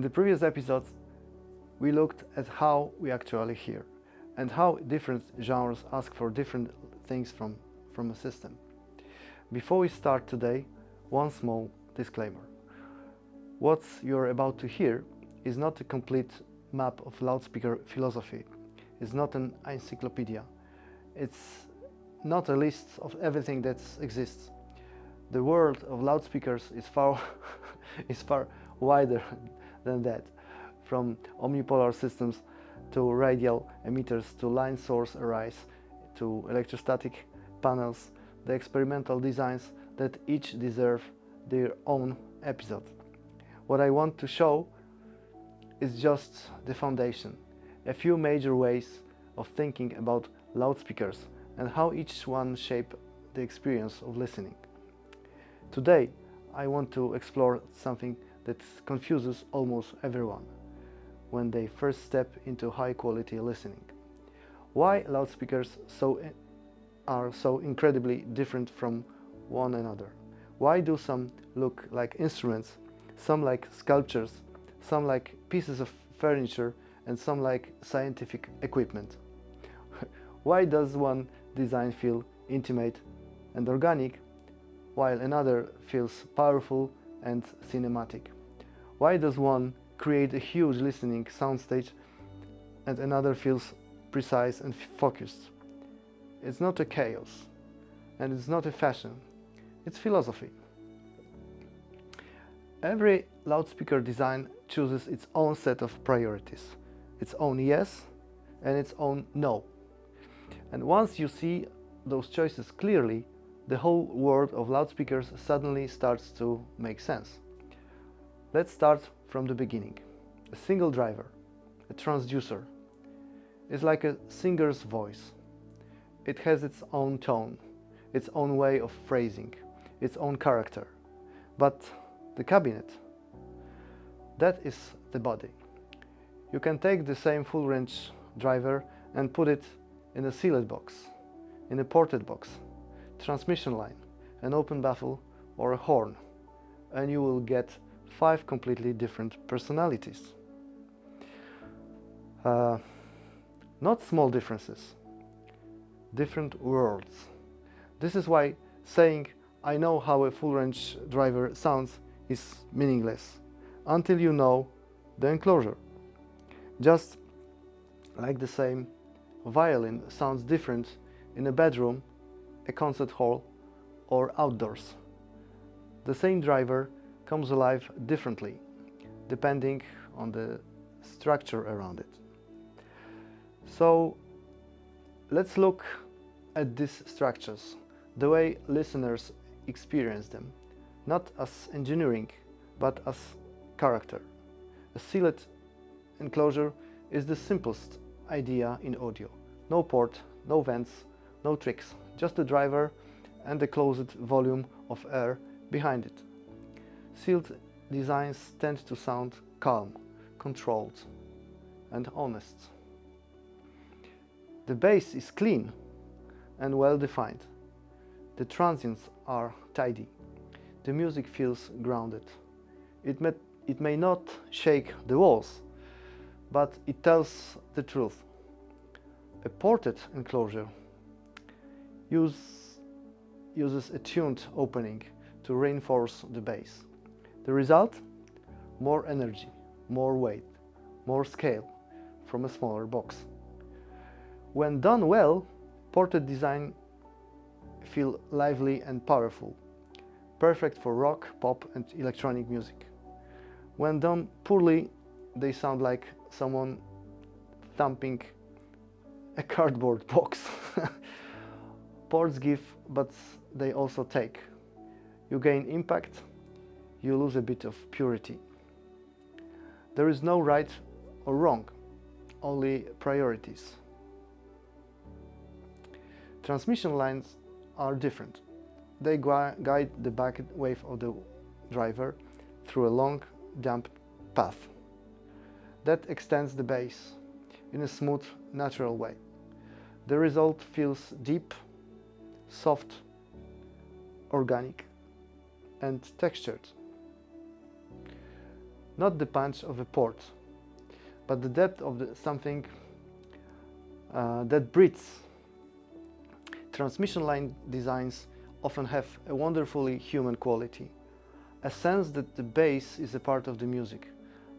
In the previous episodes, we looked at how we actually hear and how different genres ask for different things from a system. Before we start today, one small disclaimer. What you're about to hear is not a complete map of loudspeaker philosophy. It's not an encyclopedia. It's not a list of everything that exists. The world of loudspeakers is far wider than that. From omnipolar systems to radial emitters to line source arrays to electrostatic panels, the experimental designs that each deserve their own episode. What I want to show is just the foundation, a few major ways of thinking about loudspeakers and how each one shape the experience of listening. Today, I want to explore something that confuses almost everyone when they first step into high-quality listening. Why loudspeakers are so incredibly different from one another? Why do some look like instruments, some like sculptures, some like pieces of furniture, and some like scientific equipment? Why does one design feel intimate and organic, while another feels powerful and cinematic? Why does one create a huge listening soundstage and another feels precise and focused? It's not a chaos, and it's not a fashion, it's philosophy. Every loudspeaker design chooses its own set of priorities, its own yes and its own no. And once you see those choices clearly, the whole world of loudspeakers suddenly starts to make sense. Let's start from the beginning. A single driver, a transducer, is like a singer's voice. It has its own tone, its own way of phrasing, its own character. But the cabinet, that is the body. You can take the same full-range driver and put it in a sealed box, in a ported box, transmission line, an open baffle or a horn, and you will get 5 completely different personalities. Not small differences, different worlds. This is why saying I know how a full-range driver sounds is meaningless until you know the enclosure. Just like the same violin sounds different in a bedroom, a concert hall, or outdoors. The same driver comes alive differently, depending on the structure around it. So let's look at these structures, the way listeners experience them, not as engineering, but as character. A sealed enclosure is the simplest idea in audio. No port, no vents, no tricks, just a driver and a closed volume of air behind it. Sealed designs tend to sound calm, controlled, and honest. The bass is clean and well defined. The transients are tidy. The music feels grounded. It may not shake the walls, but it tells the truth. A ported enclosure uses a tuned opening to reinforce the bass. The result? More energy, more weight, more scale from a smaller box. When done well, ported design feel lively and powerful, perfect for rock, pop and electronic music. When done poorly, they sound like someone thumping a cardboard box. Ports give, but they also take. You gain impact, you lose a bit of purity. There is no right or wrong, only priorities. Transmission lines are different. They guide the back wave of the driver through a long, damp path. That extends the bass in a smooth, natural way. The result feels deep, soft, organic, and textured. not the punch of a port, but the depth of something that breathes. Transmission line designs often have a wonderfully human quality, a sense that the bass is a part of the music,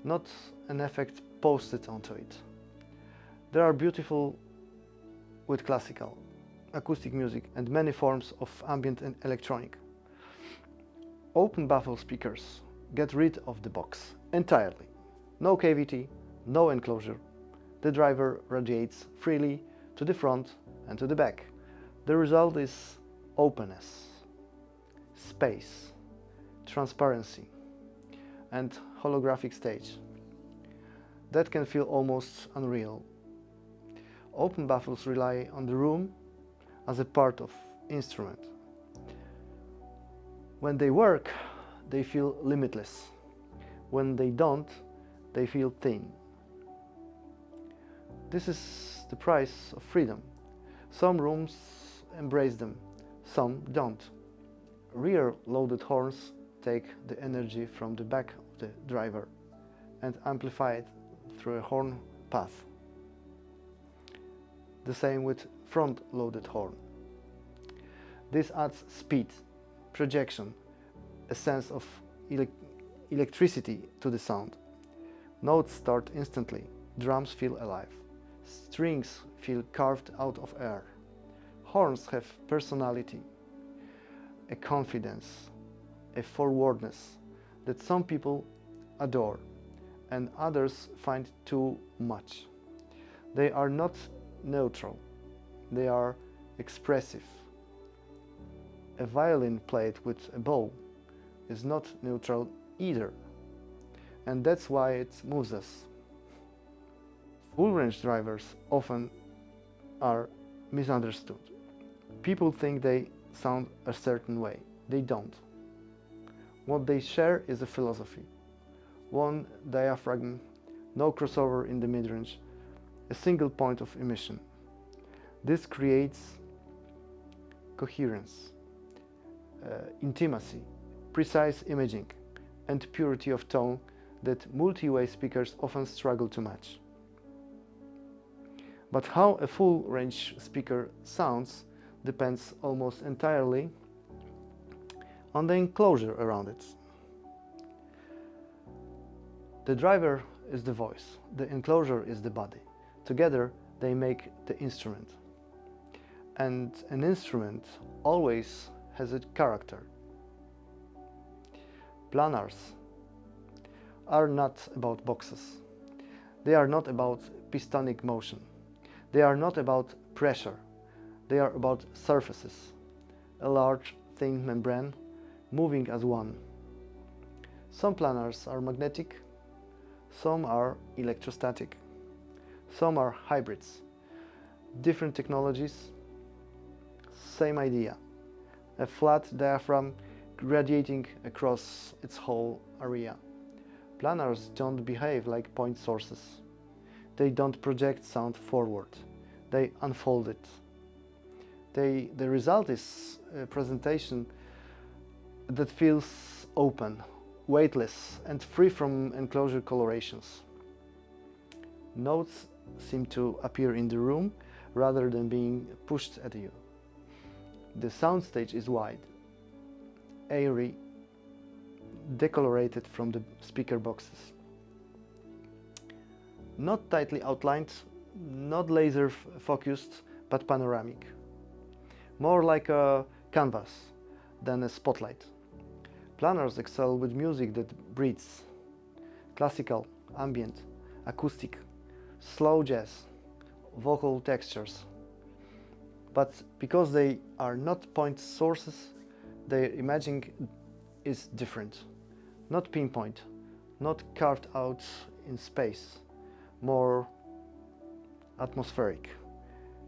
not an effect posted onto it. They are beautiful with classical, acoustic music and many forms of ambient and electronic. Open baffle speakers get rid of the box entirely. No cavity, no enclosure. The driver radiates freely to the front and to the back. The result is openness, space, transparency, and holographic stage. That can feel almost unreal. Open baffles rely on the room as a part of instrument. When they work, they feel limitless. When they don't, they feel thin. This is the price of freedom. Some rooms embrace them, some don't. Rear loaded horns take the energy from the back of the driver and amplify it through a horn path. The same with front loaded horn. This adds speed, projection, a sense of electricity to the sound. Notes start instantly, drums feel alive, strings feel carved out of air. Horns have personality, a confidence, a forwardness that some people adore and others find too much. They are not neutral, they are expressive. A violin played with a bow is not neutral either, and that's why it moves us. Full range drivers often are misunderstood. People think they sound a certain way. They don't. What they share is a philosophy. One diaphragm, no crossover in the midrange, a single point of emission. This creates coherence, intimacy, precise imaging, and purity of tone that multi-way speakers often struggle to match. But how a full-range speaker sounds depends almost entirely on the enclosure around it. The driver is the voice, the enclosure is the body. Together they make the instrument. And an instrument always has a character. Planars are not about boxes. They are not about pistonic motion. They are not about pressure. They are about surfaces. A large, thin membrane moving as one. Some planars are magnetic, some are electrostatic, some are hybrids. Different technologies, same idea. A flat diaphragm radiating across its whole area. Planars don't behave like point sources. They don't project sound forward. They unfold it. The result is a presentation that feels open, weightless, and free from enclosure colorations. Notes seem to appear in the room rather than being pushed at you. The soundstage is wide, airy, decolorated from the speaker boxes. Not tightly outlined, not laser focused, but panoramic. More like a canvas than a spotlight. Planars excel with music that breathes. Classical, ambient, acoustic, slow jazz, vocal textures. But because they are not point sources, their imaging is different. Not pinpoint, not carved out in space, more atmospheric.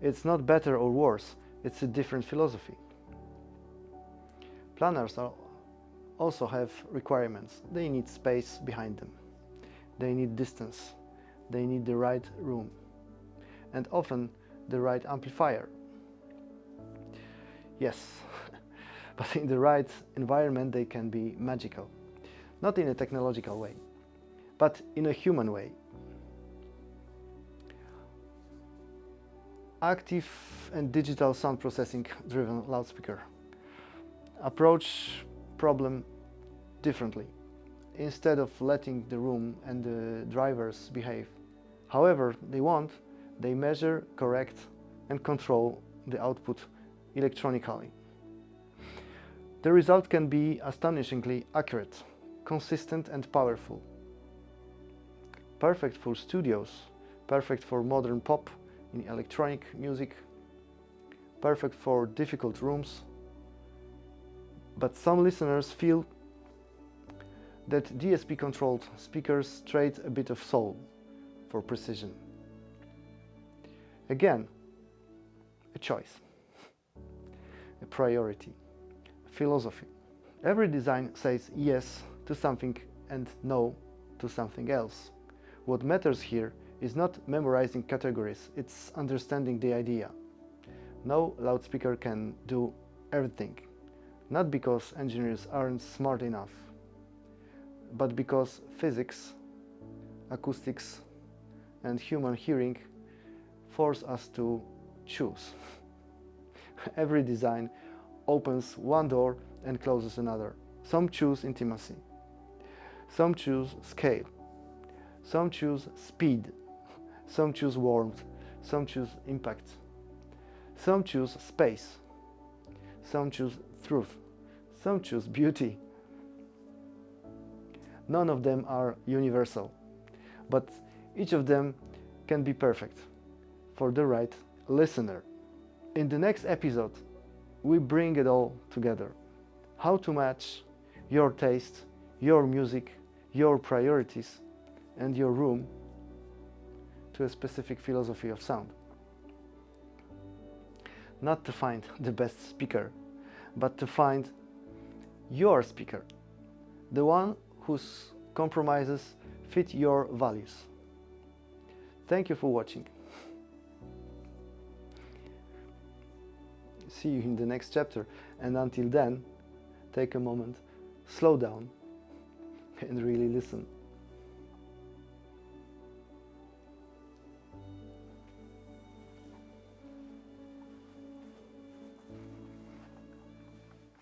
It's not better or worse, it's a different philosophy. Planars also have requirements. They need space behind them. They need distance. They need the right room. And often the right amplifier. Yes, but in the right environment they can be magical. Not in a technological way, but in a human way. Active and digital sound processing driven loudspeaker. Approach problem differently, instead of letting the room and the drivers behave however they want. They measure, correct and control the output electronically. The result can be astonishingly accurate, consistent and powerful. Perfect for studios, perfect for modern pop in electronic music, perfect for difficult rooms. But some listeners feel that DSP-controlled speakers trade a bit of soul for precision. Again, a choice, a priority, a philosophy. Every design says yes to something and no to something else. What matters here is not memorizing categories, it's understanding the idea. No loudspeaker can do everything, not because engineers aren't smart enough, but because physics, acoustics, and human hearing force us to choose. Every design opens one door and closes another. Some choose intimacy, some choose scale, some choose speed, some choose warmth, some choose impact, some choose space, some choose truth, some choose beauty. None of them are universal, but each of them can be perfect for the right listener. In the next episode, we bring it all together. How to match your taste, your music, your priorities, and your room to a specific philosophy of sound. Not to find the best speaker, but to find your speaker, the one whose compromises fit your values. Thank you for watching. See you in the next chapter, and until then, take a moment, slow down, and really listen.